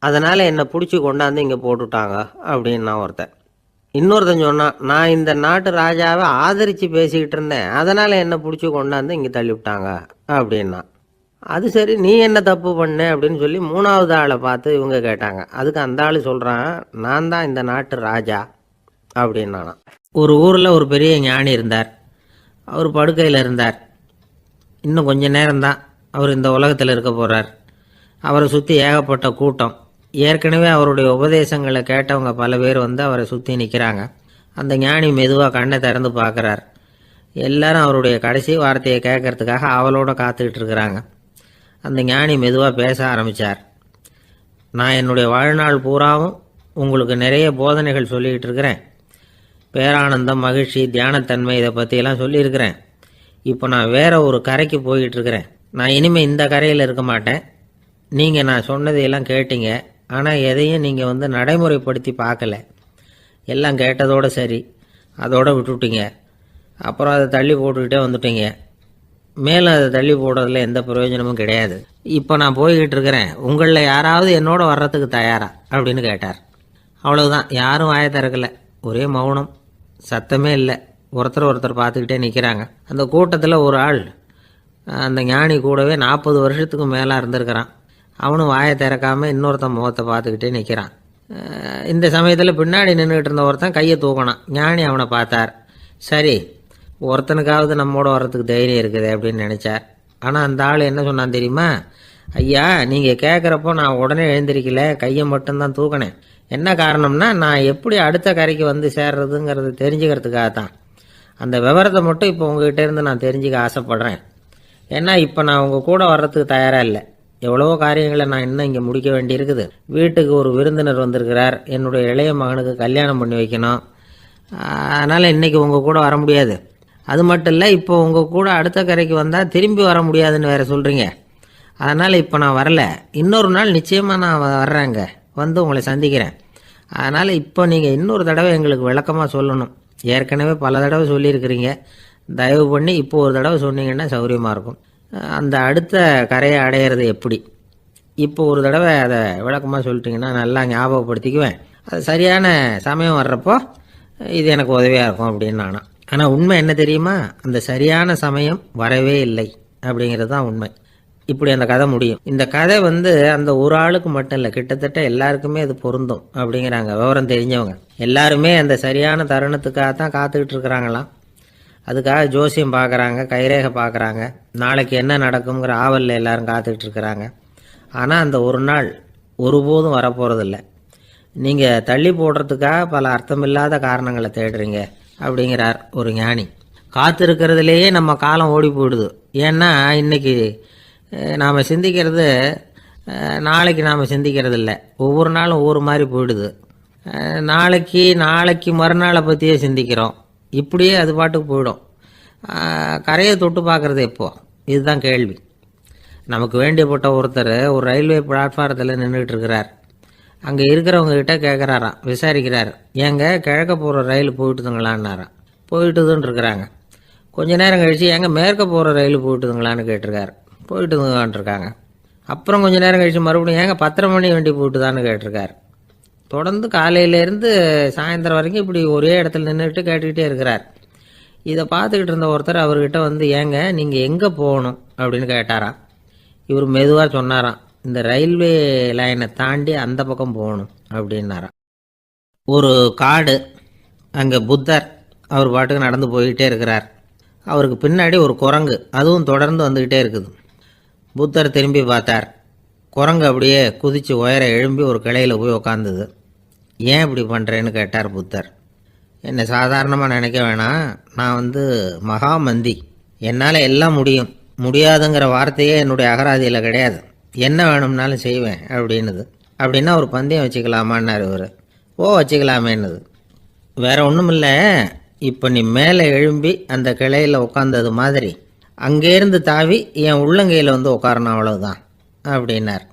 அதனால் என்னை பிடிச்சி கொண்டாந்து இங்கே போட்டுட்டாங்க அப்படின்னா ஒருத்தன். இன்னொருத்தன் சொன்னான், நான் இந்த நாட்டு ராஜாவை ஆதரித்து பேசிக்கிட்டு இருந்தேன், அதனால் என்னை பிடிச்சி கொண்டாந்து இங்கே தள்ளிவிட்டாங்க அப்படின்னா. அது சரி, நீ என்ன தப்பு பண்ண அப்படின்னு சொல்லி 3வது ஆளை பார்த்து இவங்க கேட்டாங்க. அதுக்கு அந்த ஆள் சொல்கிறான், நான் தான் இந்த நாட்டு ராஜா அப்படின்னானா. ஒரு ஊரில் ஒரு பெரிய ஞானி இருந்தார். அவர் படுக்கையில் இருந்தார். இன்னும் கொஞ்ச நேரம்தான் அவர் இந்த உலகத்தில் இருக்க போகிறார். அவரை சுற்றி ஏகப்பட்ட கூட்டம். ஏற்கனவே அவருடைய உபதேசங்களை கேட்டவங்க பல பேர் அவரை சுற்றி நிற்கிறாங்க. அந்த ஞானி மெதுவாக கண்ணை திறந்து பார்க்குறார். எல்லாரும் அவருடைய கடைசி வார்த்தையை கேட்கறதுக்காக அவளோட காத்துக்கிட்டு இருக்கிறாங்க. அந்த ஞானி மெதுவாக பேச ஆரம்பித்தார். நான் என்னுடைய வாழ்நாள் பூராவும் உங்களுக்கு நிறைய போதனைகள் சொல்லிக்கிட்டு இருக்கிறேன். பேரானந்தம், மகிழ்ச்சி, தியானத்தன்மை, இதை பற்றியெல்லாம் சொல்லியிருக்கிறேன். இப்போ நான் வேறு ஒரு கரைக்கு போய்கிட்டு இருக்கிறேன். நான் இனிமேல் இந்த கரையில் இருக்க மாட்டேன். நீங்கள் நான் சொன்னதையெல்லாம் கேட்டீங்க, ஆனால் எதையும் நீங்கள் நடைமுறைப்படுத்தி பார்க்கல. எல்லாம் கேட்டதோடு சரி, அதோடு விட்டுவிட்டீங்க. அப்புறம் அதை தள்ளி போட்டுக்கிட்டே வந்துட்டீங்க. மேலும் அதை தள்ளி போடுறதுல எந்த பிரயோஜனமும் கிடையாது. இப்போ நான் போய்கிட்டு இருக்கிறேன், உங்களில் யாராவது என்னோட வர்றதுக்கு தயாரா அப்படின்னு கேட்டார். அவ்வளவுதான், யாரும் வாயை திறக்கலை. ஒரே மௌனம், சத்தமே இல்லை. ஒருத்தர் பார்த்துக்கிட்டே நிற்கிறாங்க. அந்த கூட்டத்தில் ஒரு ஆள் அந்த ஞானி கூடவே 40 வருஷத்துக்கு மேலே இருந்திருக்கிறான். அவனும் வாயை திறக்காமல் இன்னொருத்தன் முகத்தை பார்த்துக்கிட்டே நிற்கிறான். இந்த சமயத்தில் பின்னாடி நின்றுக்கிட்டு இருந்த ஒருத்தன் கையை தூக்கினான். ஞானி அவனை பார்த்தார். சரி, ஒருத்தனுக்காவது நம்மோட வர்றதுக்கு தைரியம் இருக்குது அப்படின்னு நினச்சார். ஆனால் அந்த ஆள் என்ன சொன்னான் தெரியுமா? ஐயா, நீங்கள் கேட்குறப்போ நான் உடனே எழுந்திருக்கல, கையை மட்டும்தான் தூக்கினேன். என்ன காரணம்னா, நான் எப்படி அடுத்த கரைக்கு வந்து சேர்றதுங்கிறது தெரிஞ்சுக்கிறதுக்காக தான். அந்த விவரத்தை மட்டும் இப்போ உங்ககிட்ட இருந்து நான் தெரிஞ்சுக்க ஆசைப்பட்றேன். ஏன்னா இப்போ நான் உங்கள் கூட வர்றதுக்கு தயாராக இல்லை. எவ்வளவோ காரியங்களை நான் இன்னும் இங்கே முடிக்க வேண்டியிருக்குது. வீட்டுக்கு ஒரு விருந்தினர் வந்திருக்கிறார். என்னுடைய இளைய மகனுக்கு கல்யாணம் பண்ணி வைக்கணும். அதனால் இன்றைக்கி உங்கள் கூட வர முடியாது. அது மட்டும் இல்லை, இப்போ உங்கள் கூட அடுத்த கரைக்கு வந்தால் திரும்பி வர முடியாதுன்னு வேறு சொல்கிறீங்க. அதனால் இப்போ நான் வரல. இன்னொரு நாள் நிச்சயமாக நான் வர்றேங்க, வந்து உங்களை சந்திக்கிறேன். அதனால் இப்போ நீங்கள் இன்னொரு தடவை எங்களுக்கு விளக்கமாக சொல்லணும். ஏற்கனவே பல தடவை சொல்லியிருக்கிறீங்க. தயவு பண்ணி இப்போ ஒரு தடவை சொன்னீங்கன்னா சௌகரியமாக இருக்கும். அந்த அடுத்த கரையை அடையிறது எப்படி, இப்போ ஒரு தடவை அதை விளக்கமாக சொல்லிட்டிங்கன்னா நல்லா ஞாபகப்படுத்திக்குவேன். அது சரியான சமயம் வர்றப்போ இது எனக்கு உதவியாக இருக்கும் அப்படின்னு நானா. ஆனால் உண்மை என்ன தெரியுமா? அந்த சரியான சமயம் வரவே இல்லை அப்படிங்கிறது தான் உண்மை. இப்படி அந்த கதை முடியும். இந்த கதை அந்த ஒரு ஆளுக்கு மட்டும் இல்லை, கிட்டத்தட்ட எல்லாருக்குமே அது பொருந்தும் அப்படிங்கிறாங்க விவரம் தெரிஞ்சவங்க. எல்லாருமே அந்த சரியான தருணத்துக்காக தான் காத்துக்கிட்டு இருக்கிறாங்களாம். அதுக்காக ஜோசியம் பார்க்குறாங்க, கைரேகை பார்க்குறாங்க, நாளைக்கு என்ன நடக்குங்கிற ஆவலில் எல்லாரும் காத்துக்கிட்டு இருக்கிறாங்க. ஆனால் அந்த ஒரு நாள் ஒருபோதும் வரப்போகிறதில்ல. நீங்கள் தள்ளி போடுறதுக்காக பல அர்த்தமில்லாத காரணங்களை தேடுறீங்க அப்படிங்கிறார் ஒரு ஞானி. காத்திருக்கிறதுலேயே நம்ம காலம் ஓடி போயிடுது. ஏன்னா இன்றைக்கி நாம் சிந்திக்கிறது நாளைக்கு நாம் சிந்திக்கிறது இல்லை. ஒவ்வொரு நாளும் ஒவ்வொரு மாதிரி போயிடுது. நாளைக்கு மறுநாளை பற்றியே சிந்திக்கிறோம். இப்படியே அது பாட்டுக்கு போயிடும். கரையை தொட்டு பார்க்குறது எப்போ, இதுதான் கேள்வி. நமக்கு வேண்டியப்பட்ட ஒருத்தர் ஒரு ரயில்வே பிளாட்ஃபாரத்தில் நின்றுட்டு இருக்கிறார். அங்கே இருக்கிறவங்ககிட்ட கேட்குறாராம், விசாரிக்கிறார். ஏங்க கிழக்க போகிற ரயில் போயிட்டுதுங்களான்னாராம். போயிட்டுதுன்னு இருக்கிறாங்க. கொஞ்ச நேரம் கழித்து ஏங்க மேற்க போகிற ரயில் போயிட்டுதுங்களான்னு கேட்டிருக்காரு. போயிட்டுதுங்களான்ட்ருக்காங்க. அப்புறம் கொஞ்சம் நேரம் கழித்து மறுபடியும் ஏங்க 10:30 மணி வண்டி போயிட்டுதான்னு கேட்டிருக்காரு. தொடர்ந்து காலையிலேருந்து சாயந்தரம் வரைக்கும் இப்படி ஒரே இடத்துல நின்றுட்டு கேட்டுக்கிட்டே இருக்கிறார். இதை பார்த்துக்கிட்டு இருந்த ஒருத்தர் அவர்கிட்ட ஏங்க நீங்கள் எங்கே போகணும் அப்படின்னு கேட்டாராம். இவர் மெதுவாக சொன்னாராம், இந்த ரயில்வே லைனை தாண்டி அந்த பக்கம் போகணும் அப்படின்னாராம். ஒரு காடு, அங்கே புத்தர் அவர் பாட்டுக்கு நடந்து போய்கிட்டே இருக்கிறார். அவருக்கு பின்னாடி ஒரு குரங்கு, அதுவும் தொடர்ந்து வந்துக்கிட்டே இருக்குது. புத்தர் திரும்பி பார்த்தார். குரங்கு அப்படியே குதித்து உயர எழும்பி ஒரு கிளையில் போய் உக்காந்துது. ஏன் இப்படி பண்ணுறேன்னு கேட்டார் புத்தர். என்னை சாதாரணமாக நினைக்க வேணாம், நான் மகாமந்தி, என்னால் எல்லாம் முடியும், முடியாதுங்கிற வார்த்தையே என்னுடைய அகராதியில் கிடையாது, என்ன வேணும்னாலும் செய்வேன் அப்படின்னுது. அப்படின்னா ஒரு பந்தயம் வச்சுக்கலாமான்னார் இவர். வச்சுக்கலாமேன்னுது. வேற ஒன்றும் இல்லை, இப்போ நீ மேலே எழும்பி அந்த கிளையில் உட்காந்தது மாதிரி அங்கேருந்து தாவி என் உள்ளங்கையில் உட்காரணும், அவ்வளவுதான் அப்படின்னார்.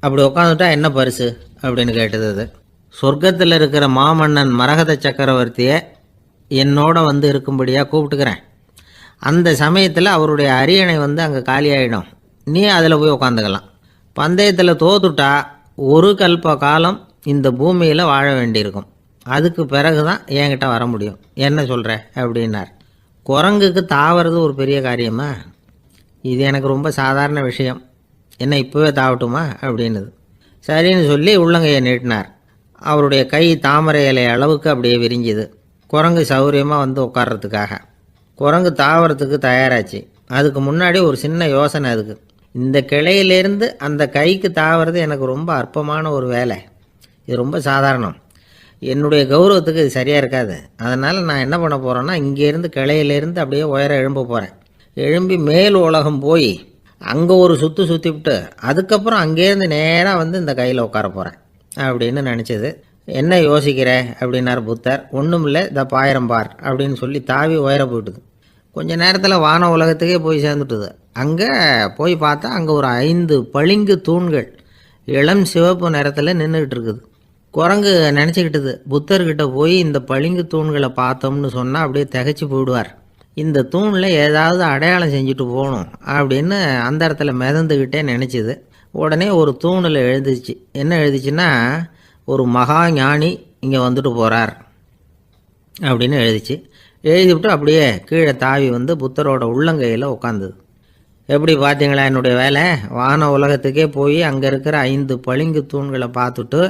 அப்படி உட்காந்துட்டா என்ன பரிசு அப்படின்னு கேட்டது. அது சொர்க்கத்தில் இருக்கிற மாமன்னன் மரகத சக்கரவர்த்தியை என்னோட இருக்கும்படியாக கூப்பிட்டுக்கிறேன். அந்த சமயத்தில் அவருடைய அரியணை அங்கே காலியாகிடும், நீ அதில் போய் உட்காந்துக்கலாம். பந்தயத்தில் தோத்துட்டா ஒரு கல்ப காலம் இந்த பூமியில் வாழ வேண்டியிருக்கும், அதுக்கு பிறகு தான் என்கிட்ட வர முடியும், என்ன சொல்கிற அப்படின்னார். குரங்குக்கு தாவறது ஒரு பெரிய காரியமா? இது எனக்கு ரொம்ப சாதாரண விஷயம், என்ன இப்போவே தாவட்டுமா அப்படின்னுது. சரின்னு சொல்லி உள்ளங்கையை நீட்டினார். அவருடைய கை தாமரை இலை அளவுக்கு அப்படியே விரிஞ்சுது. குரங்கு சௌகரியமாக உட்கார்றதுக்காக. குரங்கு தாவறதுக்கு தயாராச்சு. அதுக்கு முன்னாடி ஒரு சின்ன யோசனை. அதுக்கு இந்த கிளையிலேருந்து அந்த கைக்கு தாவறது எனக்கு ரொம்ப அற்பமான ஒரு வேலை, இது ரொம்ப சாதாரணம், என்னுடைய கௌரவத்துக்கு இது சரியாக இருக்காது. அதனால் நான் என்ன பண்ண போகிறேன்னா, இங்கேருந்து கிளையிலேருந்து அப்படியே உயர எழும்ப போகிறேன். எழும்பி மேல் உலகம் போய் அங்கே ஒரு சுற்றிவிட்டு அதுக்கப்புறம் அங்கேருந்து நேராக இந்த கையில் உட்கார போகிறேன் அப்படின்னு நினச்சிது. என்ன யோசிக்கிற அப்படின்னார் புத்தர். ஒன்றும் இல்லை, இந்த பாயிரம் பார் அப்படின்னு சொல்லி தாவி உயர போயிட்டுது. கொஞ்சம் நேரத்தில் வான உலகத்துக்கே போய் சேர்ந்துட்டுது. அங்கே போய் பார்த்தா அங்கே ஒரு 5 பளிங்கு தூண்கள் இளம் சிவப்பு நிறத்தில் நின்றுக்கிட்டு இருக்குது. குரங்கு நினச்சிக்கிட்டது, புத்தர்கிட்ட போய் இந்த பளிங்கு தூண்களை பார்த்தோம்னு சொன்னால் அப்படியே திகைச்சு போயிடுவார், இந்த தூணில் ஏதாவது அடையாளம் செஞ்சுட்டு போகணும் அப்படின்னு அந்த இடத்துல மிதந்துக்கிட்டே நினச்சிது. உடனே ஒரு தூணில் எழுதிச்சு. என்ன எழுதிச்சுன்னா, ஒரு மகா ஞானி இங்கே வந்துட்டு போகிறார் அப்படின்னு எழுதிச்சு. எழுதிவிட்டு அப்படியே கீழே தாவி புத்தரோட உள்ளங்கையில் உட்காந்துது. எப்படி பார்த்தீங்களா என்னுடைய வேலை? வான உலகத்துக்கே போய் அங்கே இருக்கிற 5 பளிங்கு தூண்களை பார்த்துட்டு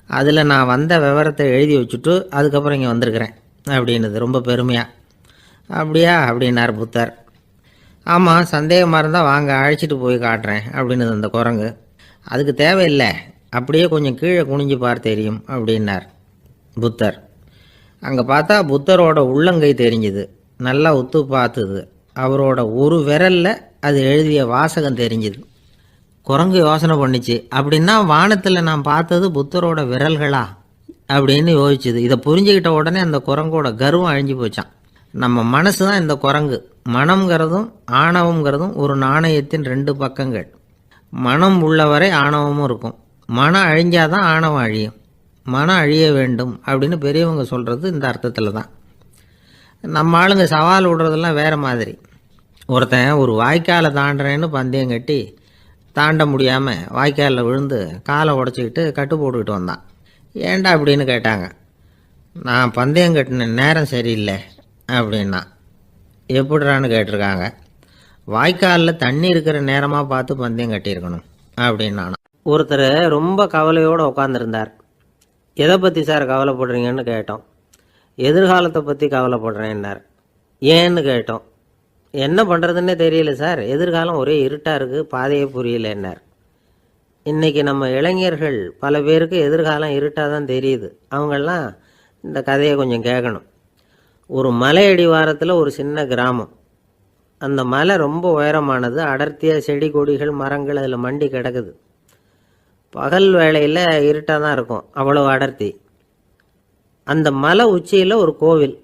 அதில் நான் வந்த விவரத்தை எழுதி வச்சுட்டு அதுக்கப்புறம் இங்கே வந்திருக்கிறேன் அப்படின்னுது ரொம்ப பெருமையாக. அப்படியா அப்படின்னார் புத்தர். ஆமாம், சந்தேகமாக இருந்தால் வாங்க அழைச்சிட்டு போய் காட்டுறேன் அப்படின்னுது அந்த குரங்கு. அதுக்கு தேவையில்லை, அப்படியே கொஞ்சம் கீழே குனிஞ்சு பார் தெரியும் அப்படின்னார் புத்தர். அங்கே பார்த்தா புத்தரோட உள்ளங்கை தெரிஞ்சுது. நல்லா உத்து பார்த்துது. அவரோட ஒரு விரலில் அது எழுதிய வாசகம் தெரிஞ்சுது. குரங்கு யோசனை பண்ணிச்சு, அப்படின்னா வானத்தில் நான் பார்த்தது புத்தரோட விரல்களா அப்படின்னு யோசிச்சுது. இதை புரிஞ்சுக்கிட்ட உடனே அந்த குரங்கோட கர்வம் அழிஞ்சு போச்சான். நம்ம மனசு தான் இந்த குரங்கு. மனம்ங்கிறதும் ஆணவம்ங்கிறதும் ஒரு நாணயத்தின் 2 பக்கங்கள். மனம் உள்ளவரை ஆணவமும் இருக்கும். மனம் அழிஞ்சாதான் ஆணவம் அழியும். மனம் அழிய வேண்டும் அப்படின்னு பெரியவங்க சொல்கிறது இந்த அர்த்தத்தில் தான். நம்ம ஆளுங்க சவால் விடுறதெல்லாம் வேறு மாதிரி. ஒருத்தன் ஒரு வாய்க்காலை தாண்டுறேன்னு பந்தயம் கட்டி தாண்ட முடியாமல் வாய்க்காலில் விழுந்து காலை உடச்சிக்கிட்டு கட்டு போட்டுக்கிட்டு வந்தான். ஏன்டா அப்படின்னு கேட்டாங்க. நான் பந்தயம் கட்டின நேரம் சரியில்லை அப்படின்னா. எப்படிறான்னு கேட்டிருக்காங்க. வாய்க்காலில் தண்ணி இருக்கிற நேரமாக பார்த்து பந்தயம் கட்டியிருக்கணும் அப்படின்னா. ஒருத்தர் ரொம்ப கவலையோடு உட்காந்துருந்தார். எதை பற்றி சார் கவலைப்படுறீங்கன்னு கேட்டோம். எதிர்காலத்தை பற்றி கவலைப்படுறேன்னார். ஏன்னு கேட்டோம். என்ன பண்ணுறதுன்னே தெரியல சார், எதிர்காலம் ஒரே இருட்டாக இருக்குது, பாதையே புரியலன்னார். இன்றைக்கி நம்ம இளைஞர்கள் பல பேருக்கு எதிர்காலம் இருட்டாக தான் தெரியுது. அவங்கெல்லாம் இந்த கதையை கொஞ்சம் கேட்கணும். ஒரு மலை அடிவாரத்தில் ஒரு சின்ன கிராமம். அந்த மலை ரொம்ப உயரமானது. அடர்த்தியாக செடி கொடிகள் மரங்கள் அதில் மண்டி கிடக்குது. பகல் வேளையில் இருட்டாக தான் இருக்கும், அவ்வளோ அடர்த்தி. அந்த மலை உச்சியில் ஒரு கோவில்.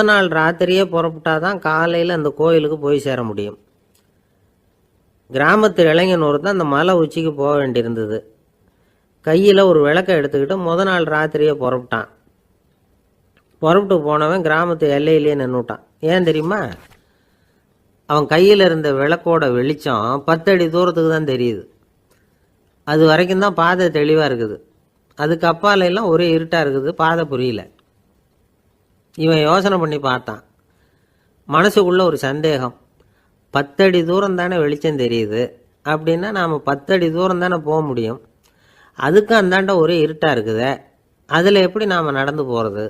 நாள் ராத்திரியே புறப்பட்டாதான் காலையில் அந்த கோயிலுக்கு போய் சேர முடியும். கிராமத்து இளைஞன் ஒருத்தன் அந்த மலை உச்சிக்கு போக வேண்டியிருந்தது. கையில் ஒரு விளக்கை எடுத்துக்கிட்டு நாள் ராத்திரியே புறப்பட்டான். புறப்பட்டு போனவன் கிராமத்து எல்லையிலேயே நின்றுட்டான். ஏன் தெரியுமா? அவன் கையில் இருந்த விளக்கோட வெளிச்சம் 10 அடி தூரத்துக்கு தான் தெரியுது. அது வரைக்கும் தான் பாதை தெளிவாக இருக்குது. அதுக்கு அப்பால எல்லாம் ஒரே இருட்டாக இருக்குது, பாதை புரியல. இவன் யோசனை பண்ணி பார்த்தான். மனசுக்குள்ள ஒரு சந்தேகம். 10 அடி தூரம் தானே வெளிச்சம் தெரியுது, அப்படின்னா நாம் 10 அடி தூரம் தானே போக முடியும். அதுக்கும் அந்தாண்ட ஒரே இருட்டாக இருக்குதே, அதில் எப்படி நாம் நடந்து போகிறது?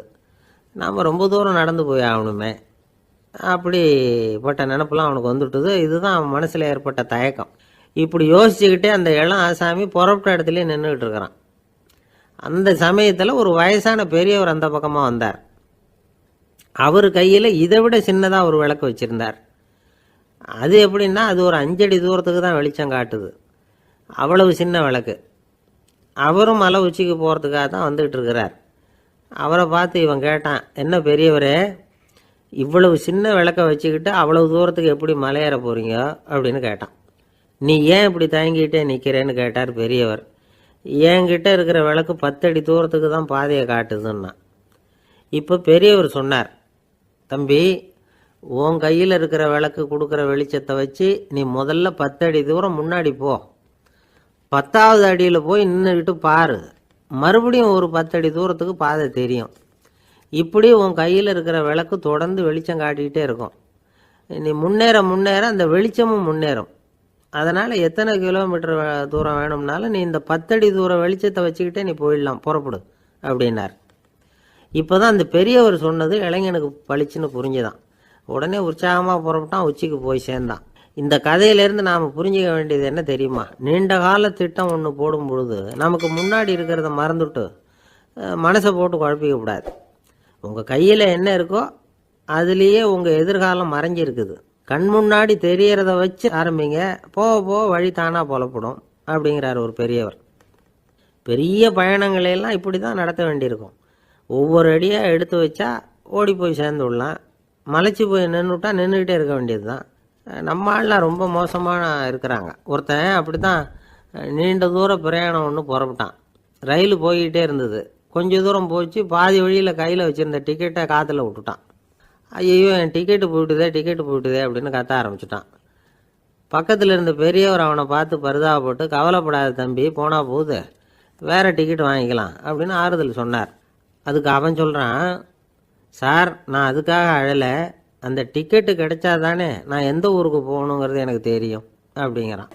நாம் ரொம்ப தூரம் நடந்து போய் ஆகணுமே. அப்படிப்பட்ட நினப்பெல்லாம் அவனுக்கு வந்துவிட்டது. இதுதான் அவன் மனசில் ஏற்பட்ட தயக்கம். இப்படி யோசிச்சுக்கிட்டே அந்த இளம் ஆசாமி புறப்பட்ட இடத்துலேயே நின்றுக்கிட்டு இருக்கிறான். அந்த சமயத்தில் ஒரு வயசான பெரியவர் அந்த பக்கமாக வந்தார். அவர் கையில் இதை விட சின்னதாக ஒரு விளக்கு வச்சுருந்தார். அது எப்படின்னா அது ஒரு 5 அடி தூரத்துக்கு தான் வெளிச்சம் காட்டுது. அவ்வளவு சின்ன விளக்கு. அவரும் மலை உச்சிக்கு போகிறதுக்காக தான் வந்துக்கிட்டு இருக்கிறார். அவரை பார்த்து இவன் கேட்டான், என்ன பெரியவரே, இவ்வளவு சின்ன விளக்கை வச்சுக்கிட்டு அவ்வளவு தூரத்துக்கு எப்படி மலையேற போகிறீங்க அப்படின்னு கேட்டான். நீ ஏன் இப்படி தயங்கிட்டே நிற்கிறேன்னு கேட்டார் பெரியவர். என்கிட்ட இருக்கிற விளக்கு 10 அடி தூரத்துக்கு தான் பாதையை காட்டுதுன்னா. இப்போ பெரியவர் சொன்னார், தம்பி, உன் கையில் இருக்கிற விளக்கு கொடுக்குற வெளிச்சத்தை வச்சு நீ முதல்ல 10 அடி தூரம் முன்னாடி போ. 10வது அடியில் போய் நின்றுக்கிட்டு பாரு. மறுபடியும் ஒரு 10 அடி தூரத்துக்கு பாதை தெரியும். இப்படி உன் கையில் இருக்கிற விளக்கு தொடர்ந்து வெளிச்சம் காட்டிக்கிட்டே இருக்கும். நீ முன்னேற முன்னேற அந்த வெளிச்சமும் முன்னேறும். அதனால் எத்தனை கிலோமீட்டர் தூரம் வேணும்னாலும் நீ இந்த 10 அடி தூரம் வெளிச்சத்தை வச்சுக்கிட்டே நீ போயிடலாம், புறப்படு அப்படின்னார். இப்போ தான் அந்த பெரியவர் சொன்னது இளைஞனுக்கு பளிச்சுன்னு புரிஞ்சுதான். உடனே உற்சாகமாக புறப்பட்டான், உச்சிக்கு போய் சேர்ந்தான். இந்த கதையிலேருந்து நாம் புரிஞ்சிக்க வேண்டியது என்ன தெரியுமா? நீண்ட கால திட்டம் ஒன்று போடும் பொழுது நமக்கு முன்னாடி இருக்கிறத மறந்துட்டு மனசை போட்டு குழப்பிக்க கூடாது. உங்கள் கையில் என்ன இருக்கோ அதுலேயே உங்கள் எதிர்காலம் மறைஞ்சிருக்குது. கண் முன்னாடி தெரியறத வச்சு ஆரம்பிங்க, போக போக வழி தானாக புலப்படும் அப்படிங்கிறார் ஒரு பெரியவர். பெரிய பயணங்களையெல்லாம் இப்படி தான் நடத்த வேண்டியிருக்கும். ஒவ்வொரு அடியாக எடுத்து வச்சா ஓடி போய் சேர்ந்து விடலாம். மலைச்சி போய் நின்றுட்டா நின்றுக்கிட்டே இருக்க வேண்டியது தான். நம்ம ஆள்லாம் ரொம்ப மோசமான இருக்கிறாங்க. ஒருத்தன் அப்படி தான் நீண்ட தூர பிரயாணம் ஒன்று புறப்பட்டான். ரயில் போய்கிட்டே இருந்தது. கொஞ்சம் தூரம் போச்சு, பாதி வழியில் கையில் வச்சுருந்த டிக்கெட்டை காற்றுல விட்டுட்டான். ஐயோ, என் டிக்கெட்டு போயிட்டுதே அப்படின்னு கத்த ஆரம்பிச்சுட்டான். பக்கத்தில் இருந்த பெரியவர் அவனை பார்த்து பரிதாபப்பட்டு, கவலைப்படாத தம்பி, போனால் போகுது, வேறு டிக்கெட் வாங்கிக்கலாம் அப்படின்னு ஆறுதல் சொன்னார். அதுக்கு அவன் சொல்கிறான், சார், நான் அதுக்காக அழலை, அந்த டிக்கெட்டு கிடைச்சாதானே நான் எந்த ஊருக்கு போகணுங்கிறது எனக்கு தெரியும் அப்படிங்கிறான்.